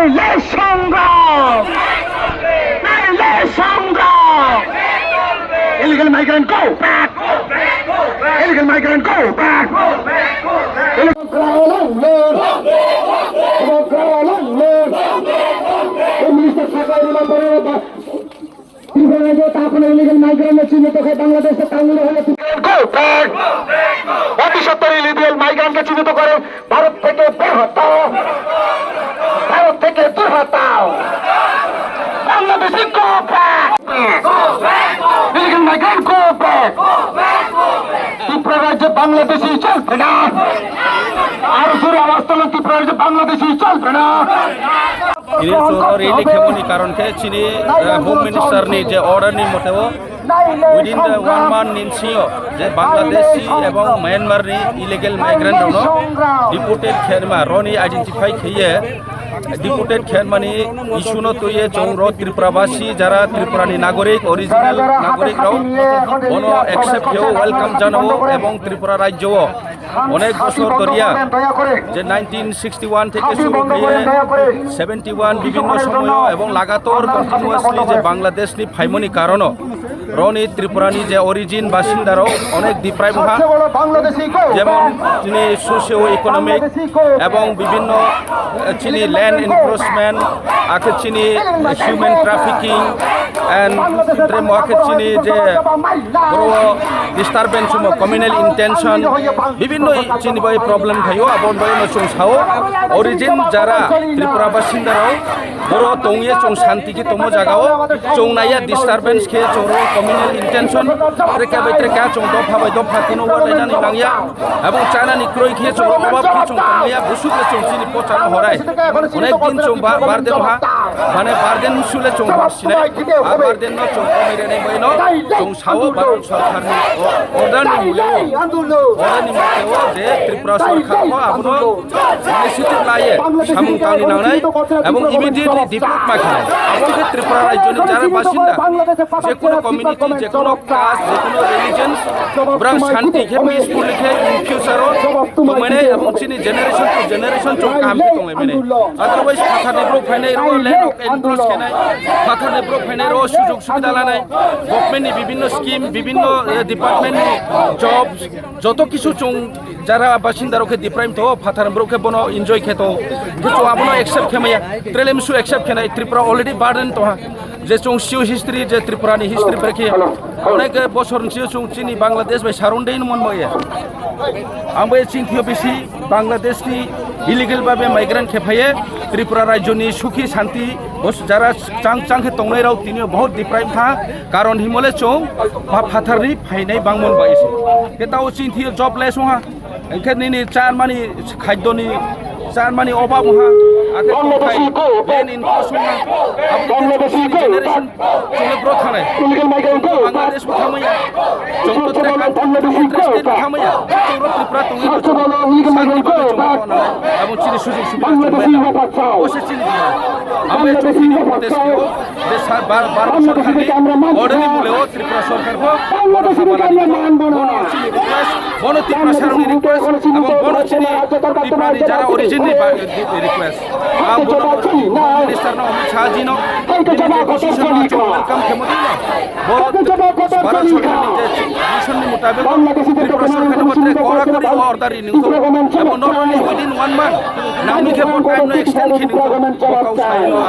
নাইলে সংগ্রাম, নাইলে সংগ্রাম। Illegal migrant go back. Illegal migrant go back. Illegal landlord. Illegal landlord. Minister Sakai Rimapore illegal migrant চিহ্নিত করে বাংলাদেশে কাঙ্গুলি হলে go back. অতি সত্তর ইলিগাল মাইগ্রেন্টকে চিহ্নিত করে ভারত থেকে বের হতাও, ভারত থেকে দূর হতাও। বাংলাদেশে go back. Illegal migrant go back. Tripura রাজ্যে বাংলাদেশি চলবে না, আর জোরে আওয়াজ তোলেন, ত্রিপুরা রাজ্যে বাংলাদেশি চলবে না। રેલી ખેમોની કારણ કે ચીની હોમ મિનિસ્ટરની જે ઓર્ડરની મતે উইদিন দ্য 1 month নিনসিও যে বাংলাদেশি এবং মায়ানমারনি ইলিগেল মাইগ্রেন্টনো ডিপোর্টেড খেরমা রনি আইডেন্টিফাই খেয়ে ডিপোর্টেড খেরমানি ইস্যুনো তৈয়ে চৌর ত্রিপুরাবাসী যারা ত্রিপুরানি নাগরিক অরিজিনাল নাগরিকরাও কোনো অ্যাকসেপ্ট হেও ওয়েলকাম জানাবো এবং ত্রিপুরা রাজ্যও অনেক বছর ধরিয়া যে 1961 থেকে শুরু হয়ে 71 বিভিন্ন সময় এবং লাগাতার কন্টিনিউয়াসলি যে বাংলাদেশনি ফাইমনি কারণও রনি ত্রিপুরানি যে অরিজিন বাসিন্দারাও অনেক ডিপ্রাইভ হা, যেমন তিনি সোশিও ইকোনমিক এবং বিভিন্ন চিনি ল্যান্ড এনক্রোচমেন্ট আগে চিনি হিউম্যান ট্রাফিকিং এন্ড আগে চিনি যে বড় ডিস্টারবেন্স কমিউনাল ইন্টেনশন বিভিন্ন চিনি বই প্রবলেম থাইও আবন বই চৌসাও অরিজিন যারা ত্রিপুরা বাসিন্দারাও বড় তংয়ে চৌ শান্তিকে তম জায়গাও চৌনাইয়া ডিস্টারবেন্স খেয়ে চৌর কমিউনাল ইন্টেনশন রেখা বাইত্রেকা চৌ দফা বাই দফা তিন লাইনানি লাংয়া এবং চায়না নিক্রয় খেয়ে চৌ অভাব খেয়ে চৌ তংয়া বুসুকে চৌ চিনি পচানো হরাই অনেক দিন চৌ বারদেন হা মানে বারদেন সুলে চৌ বাসিনাই আর বারদেন ন চৌ কমিরে নাই বইনো চৌ সাও ভারত সরকারনি অর্ডারনি মুলেও অর্ডারনি মুলেও যে ত্রিপুরা সরকারও আপনো ইনিশিয়েটিভ লায়ে সামুং তাংনি নাংনাই এবং ইমিডিয়েটলি ডিপোর্ট মাখানাই এবং ত্রিপুরা রাজ্যনি যারা বাসিন্দা যে কোনো কমিউনিটি যে কোনো কাস্ট যে কোনো রিলিজিয়ন্স ব্রাং শান্তি কে পিসফুল কে ইন ফিউচারও তমানে এবং চিনি জেনারেশন টু জেনারেশন চৌ কামকে তমাইমেনে আদারওয়াইজ ফাথা ডেভেলপ ফাইনাই রো ল্যান্ড অফ এনক্রোচ কেনাই ফাথা ডেভেলপ ফাইনাই রো সুযোগ সুবিধা লানাই গভর্নমেন্টনি বিভিন্ন স্কিম বিভিন্ন ডিপার্টমেন্টনি জব যত কিছু চৌ যারা বাসিন্দারকে ডিপ্রাইম তো ফাথার ব্রোকে বনো এনজয় খেতো কিছু আপনো একসেপ্ট খেমাইয়া ট্রেলেমসু একসেপ্ট খেনাই ত্রিপুরা অলরেডি বার্ডেন তো যে চৌ সিও হিস্ট্রি যে ত্রিপুরানি হিস্ট্রি পেখে অনেক বছর সিও চৌ চিনি বাংলাদেশ বাই সারন্ডেইন মন ময়ে आंबो चिंथियो बेसि बांग्लादेशनि इलिगेल भावे माइग्रेंट खेफाये त्रिपुरा राज्यनि सुखी शांति যারা চাং চাংকে তংনাই রাও তিনি বহুত ডিপ্রাইভ था कारण हिमले चौ फाथारनि फाइनाय बांमन बाइसे केताव चिंथियो जब लेस हा एंखेनि चारमानि खाद्यनि चारमानि अभाव हा आगे तंखाय लेन इनक्रोचमेंट अब जेनेरेशन चले ब्रो थानाय बांग्लादेश थामैया चौथ ट्रेक इंटरेस्टेड थामैया चौर त्रिपुरा तंगै शांति भावे चौना এবং চিনি সুযোগ সুবিধা ওসে চিনি আমি চৌকিনি প্রদেশকেও যে ভারত সরকারনি অর্ডারনি বলেও ত্রিপুরা সরকারকে বড় সাবালানি বন ত্রিপুরা সারনি রিকোয়েস্ট এবং বন চিনি ত্রিপুরানি যারা অরিজিনালি রিকোয়েস্ট আম বন মিনিস্টার না অমিত শাহ জি নো পজিশন ওয়েলকাম খেমতি ভারত সরকারনি যে মিশননি মোতাবেক ত্রিপুরা সরকারের মধ্যে কড়াকড়ি অর্ডারই নিউতো এবং নট অনলি উইদিন 1 month নামি খেপন টাইম নো এক্সটেন্ড খিনিউতো বকাউ সাইনো